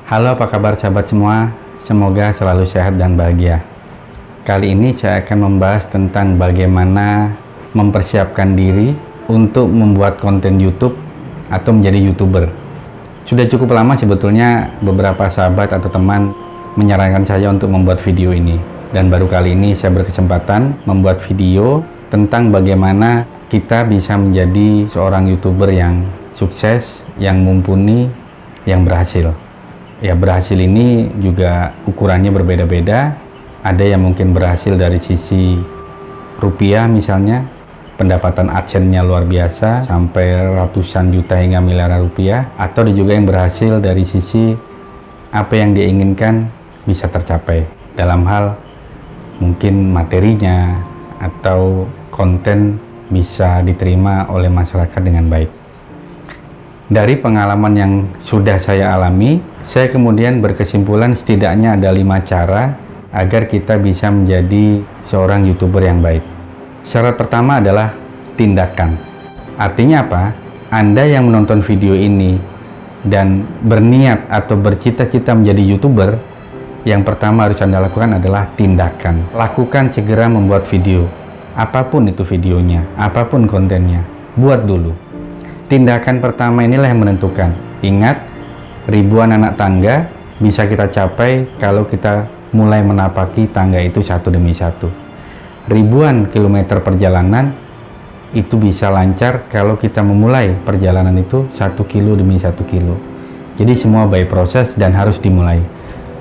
Halo, apa kabar sahabat semua? Semoga selalu sehat dan bahagia. Kali ini saya akan membahas tentang bagaimana mempersiapkan diri untuk membuat konten YouTube atau menjadi YouTuber. Sudah cukup lama sebetulnya beberapa sahabat atau teman menyarankan saya untuk membuat video ini. Dan baru kali ini saya berkesempatan membuat video tentang bagaimana kita bisa menjadi seorang YouTuber yang sukses, yang mumpuni, yang berhasil. Ya, berhasil ini juga ukurannya berbeda-beda. Ada yang mungkin berhasil dari sisi rupiah misalnya, pendapatan AdSense-nya luar biasa sampai ratusan juta hingga miliaran rupiah, atau ada juga yang berhasil dari sisi apa yang dia inginkan bisa tercapai dalam hal mungkin materinya atau konten bisa diterima oleh masyarakat dengan baik. Dari pengalaman yang sudah saya alami, saya kemudian berkesimpulan setidaknya ada 5 cara agar kita bisa menjadi seorang YouTuber yang baik. Syarat pertama adalah tindakan. Artinya apa? Anda yang menonton video ini dan berniat atau bercita-cita menjadi YouTuber, yang pertama harus Anda lakukan adalah tindakan. Lakukan segera membuat video. Apapun itu videonya, apapun kontennya, buat dulu. Tindakan pertama inilah yang menentukan. Ingat, ribuan anak tangga bisa kita capai kalau kita mulai menapaki tangga itu satu demi satu. Ribuan kilometer perjalanan itu bisa lancar kalau kita memulai perjalanan itu 1 kilo demi 1 kilo. Jadi semua by proses dan harus dimulai.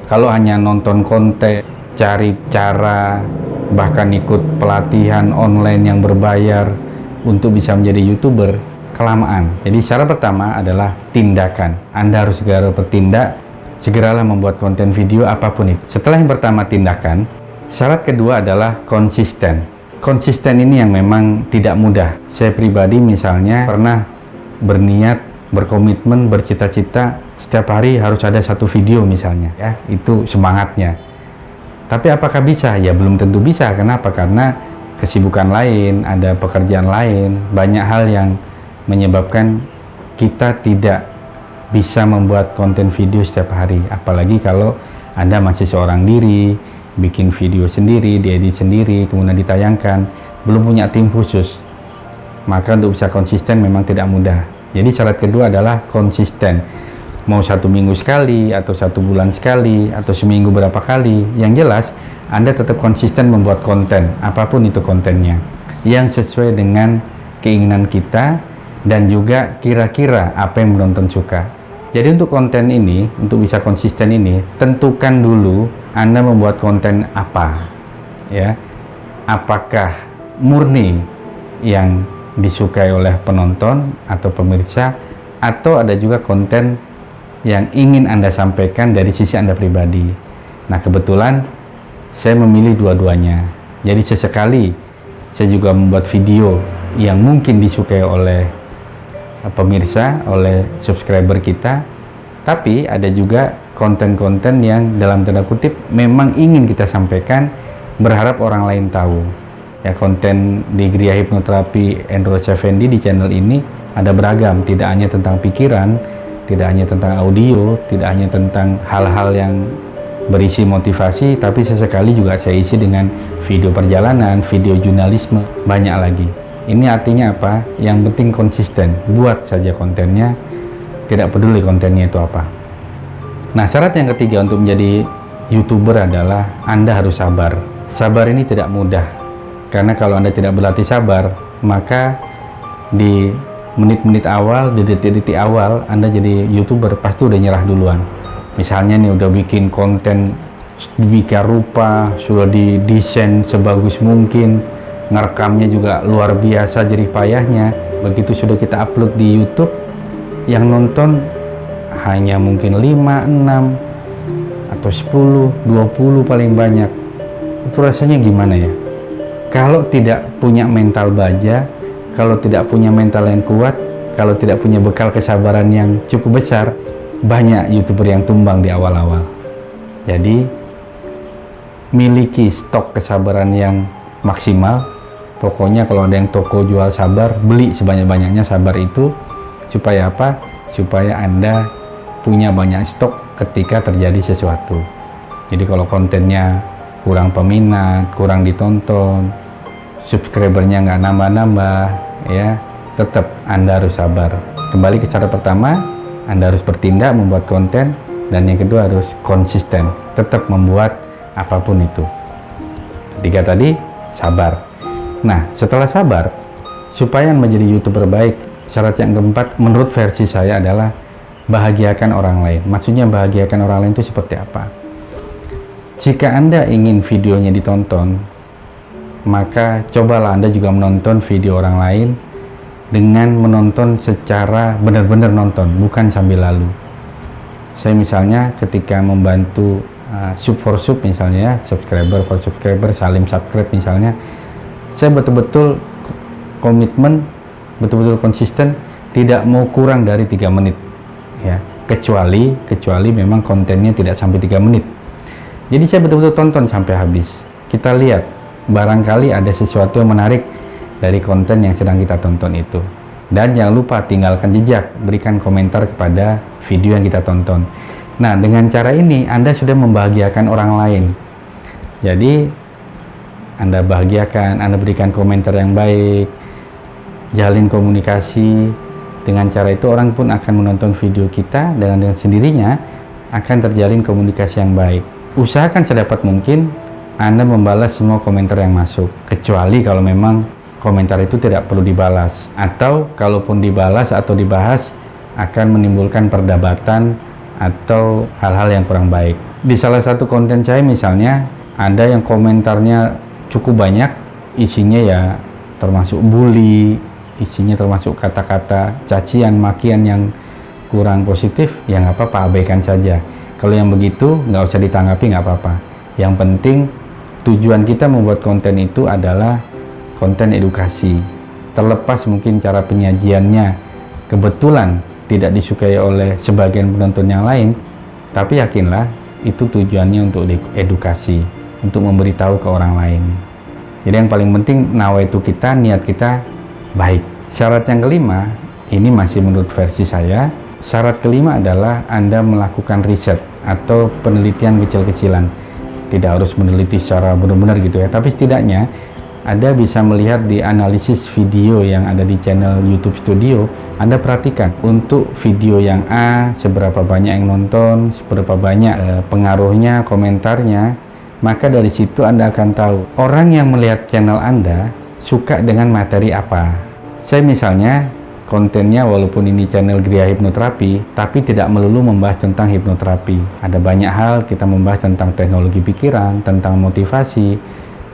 Kalau hanya nonton konten, cari cara, bahkan ikut pelatihan online yang berbayar untuk bisa menjadi YouTuber, kelamaan. Jadi syarat pertama adalah tindakan. Anda harus segera bertindak, segeralah membuat konten video apapun itu. Setelah yang pertama tindakan, syarat kedua adalah konsisten. Konsisten ini yang memang tidak mudah. Saya pribadi misalnya pernah berniat, berkomitmen, bercita-cita setiap hari harus ada 1 video misalnya, ya, itu semangatnya. Tapi apakah bisa? Ya belum tentu bisa. Kenapa? Karena kesibukan lain, ada pekerjaan lain, banyak hal yang menyebabkan kita tidak bisa membuat konten video setiap hari. Apalagi kalau Anda masih seorang diri, bikin video sendiri, diedit sendiri, kemudian ditayangkan, belum punya tim khusus. Maka untuk bisa konsisten memang tidak mudah. Jadi syarat kedua adalah konsisten. Mau 1 minggu sekali, atau 1 bulan sekali, atau seminggu berapa kali, yang jelas Anda tetap konsisten membuat konten, apapun itu kontennya, yang sesuai dengan keinginan kita dan juga kira-kira apa yang penonton suka. Jadi untuk konten ini, untuk bisa konsisten ini, tentukan dulu Anda membuat konten apa, ya. Apakah murni yang disukai oleh penonton atau pemirsa, atau ada juga konten yang ingin Anda sampaikan dari sisi Anda pribadi. Nah, kebetulan saya memilih dua-duanya. Jadi sesekali saya juga membuat video yang mungkin disukai oleh pemirsa, oleh subscriber kita, tapi ada juga konten-konten yang dalam tanda kutip memang ingin kita sampaikan, berharap orang lain tahu. Ya, konten di Gria Hipnoterapi Endros Effendi di channel ini ada beragam, tidak hanya tentang pikiran, tidak hanya tentang audio, tidak hanya tentang hal-hal yang berisi motivasi, tapi sesekali juga saya isi dengan video perjalanan, video jurnalisme, banyak lagi. Ini artinya apa? Yang penting konsisten, buat saja kontennya, tidak peduli kontennya itu apa. Nah, syarat yang ketiga untuk menjadi YouTuber adalah Anda harus sabar. Sabar ini tidak mudah, karena kalau Anda tidak berlatih sabar, maka di menit-menit awal, di detik-detik awal Anda jadi YouTuber pasti udah nyerah duluan. Misalnya nih udah bikin konten sedemikian rupa, sudah didesain sebagus mungkin, ngerekamnya juga luar biasa jerih payahnya. Begitu sudah kita upload di YouTube, yang nonton hanya mungkin 5, 6 atau 10, 20 paling banyak. Itu rasanya gimana ya? Kalau tidak punya mental baja, kalau tidak punya mental yang kuat, kalau tidak punya bekal kesabaran yang cukup besar, banyak YouTuber yang tumbang di awal-awal. Jadi miliki stok kesabaran yang maksimal. Pokoknya kalau ada yang toko jual sabar, beli sebanyak-banyaknya sabar itu. Supaya apa? Supaya Anda punya banyak stok ketika terjadi sesuatu. Jadi kalau kontennya kurang peminat, kurang ditonton, subscribernya nggak nambah-nambah, ya tetap Anda harus sabar. Kembali ke cara pertama, Anda harus bertindak membuat konten, dan yang kedua harus konsisten, tetap membuat apapun itu. Tiga tadi, sabar. Nah, setelah sabar, supaya menjadi YouTuber baik, syarat yang keempat menurut versi saya adalah bahagiakan orang lain. Maksudnya bahagiakan orang lain itu seperti apa? Jika Anda ingin videonya ditonton, maka cobalah Anda juga menonton video orang lain dengan menonton secara benar-benar nonton, bukan sambil lalu. Saya misalnya ketika membantu sub for sub misalnya, subscriber for subscriber, salim subscribe misalnya, saya betul-betul komitmen, betul-betul konsisten, tidak mau kurang dari 3 menit ya, kecuali memang kontennya tidak sampai 3 menit. Jadi saya betul-betul tonton sampai habis. Kita lihat, barangkali ada sesuatu yang menarik dari konten yang sedang kita tonton itu. Dan jangan lupa tinggalkan jejak, berikan komentar kepada video yang kita tonton. Nah, dengan cara ini Anda sudah membahagiakan orang lain. Jadi Anda bahagiakan, Anda berikan komentar yang baik, jalin komunikasi. Dengan cara itu orang pun akan menonton video kita, dan dengan sendirinya akan terjalin komunikasi yang baik. Usahakan sedapat mungkin Anda membalas semua komentar yang masuk, kecuali kalau memang komentar itu tidak perlu dibalas, atau kalaupun dibalas atau dibahas akan menimbulkan perdebatan atau hal-hal yang kurang baik. Di salah satu konten saya misalnya, ada yang komentarnya cukup banyak, isinya ya termasuk bully, isinya termasuk kata-kata cacian, makian yang kurang positif, ya nggak apa-apa, abaikan saja. Kalau yang begitu nggak usah ditanggapi, nggak apa-apa. Yang penting tujuan kita membuat konten itu adalah konten edukasi. Terlepas mungkin cara penyajiannya kebetulan tidak disukai oleh sebagian penonton yang lain, tapi yakinlah itu tujuannya untuk edukasi, untuk memberitahu ke orang lain. Jadi yang paling penting nawaitu kita, niat kita baik. Syarat yang kelima, ini masih menurut versi saya. Syarat kelima adalah Anda melakukan riset atau penelitian kecil-kecilan. Tidak harus meneliti secara benar-benar gitu ya, tapi setidaknya Anda bisa melihat di analisis video yang ada di channel YouTube Studio. Anda perhatikan untuk video yang A, seberapa banyak yang nonton, seberapa banyak pengaruhnya, komentarnya. Maka dari situ Anda akan tahu orang yang melihat channel Anda suka dengan materi apa. Saya misalnya kontennya walaupun ini channel Gria Hipnoterapi, tapi tidak melulu membahas tentang hipnoterapi. Ada banyak hal, kita membahas tentang teknologi pikiran, tentang motivasi,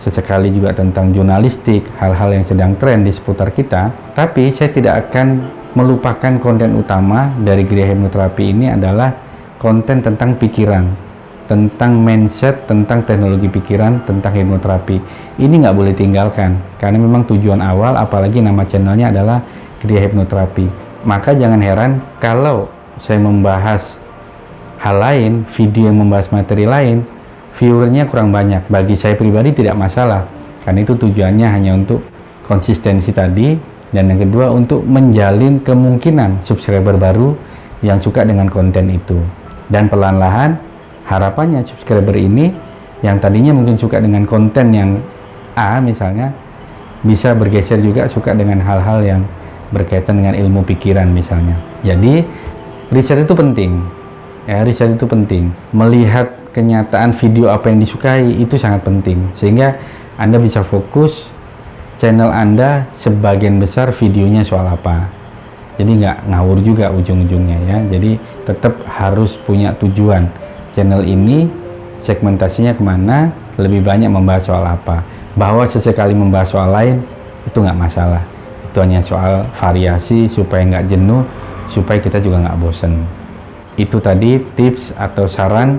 sesekali juga tentang jurnalistik, hal-hal yang sedang tren di seputar kita. Tapi saya tidak akan melupakan konten utama dari Gria Hipnoterapi ini adalah konten tentang pikiran, tentang mindset, tentang teknologi pikiran, tentang hipnoterapi. Ini nggak boleh tinggalkan, karena memang tujuan awal, apalagi nama channelnya adalah Gria Hipnoterapi. Maka jangan heran kalau saya membahas hal lain, video yang membahas materi lain, viewernya kurang banyak. Bagi saya pribadi tidak masalah, karena itu tujuannya hanya untuk konsistensi tadi, dan yang kedua untuk menjalin kemungkinan subscriber baru yang suka dengan konten itu. Dan perlahan-lahan harapannya subscriber ini yang tadinya mungkin suka dengan konten yang A misalnya, bisa bergeser juga suka dengan hal-hal yang berkaitan dengan ilmu pikiran misalnya. Jadi riset itu penting ya, riset itu penting. Melihat kenyataan video apa yang disukai itu sangat penting, sehingga Anda bisa fokus channel Anda sebagian besar videonya soal apa. Jadi nggak ngawur juga ujung-ujungnya ya. Jadi tetap harus punya tujuan, channel ini segmentasinya kemana, lebih banyak membahas soal apa. Bahwa sesekali membahas soal lain itu nggak masalah, itu hanya soal variasi supaya nggak jenuh, supaya kita juga nggak bosen. Itu tadi tips atau saran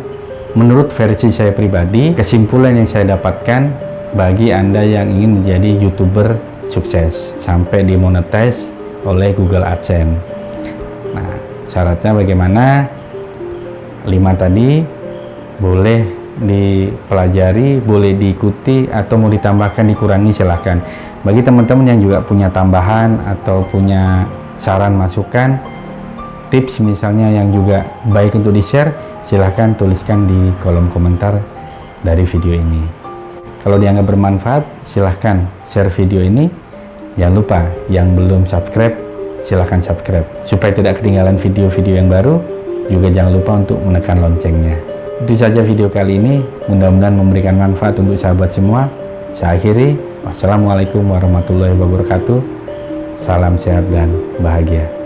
menurut versi saya pribadi, kesimpulan yang saya dapatkan bagi Anda yang ingin menjadi YouTuber sukses sampai dimonetize oleh Google AdSense. Nah, syaratnya bagaimana? 5 tadi boleh dipelajari, boleh diikuti, atau mau ditambahkan, dikurangi, silahkan. Bagi teman-teman yang juga punya tambahan atau punya saran masukan, tips misalnya yang juga baik untuk di-share, silahkan tuliskan di kolom komentar dari video ini. Kalau dianggap bermanfaat, silahkan share video ini. Jangan lupa yang belum subscribe, silahkan subscribe supaya tidak ketinggalan video-video yang baru. Juga jangan lupa untuk menekan loncengnya. Itu saja video kali ini, mudah-mudahan memberikan manfaat untuk sahabat semua. Saya akhiri, wassalamualaikum warahmatullahi wabarakatuh. Salam sehat dan bahagia.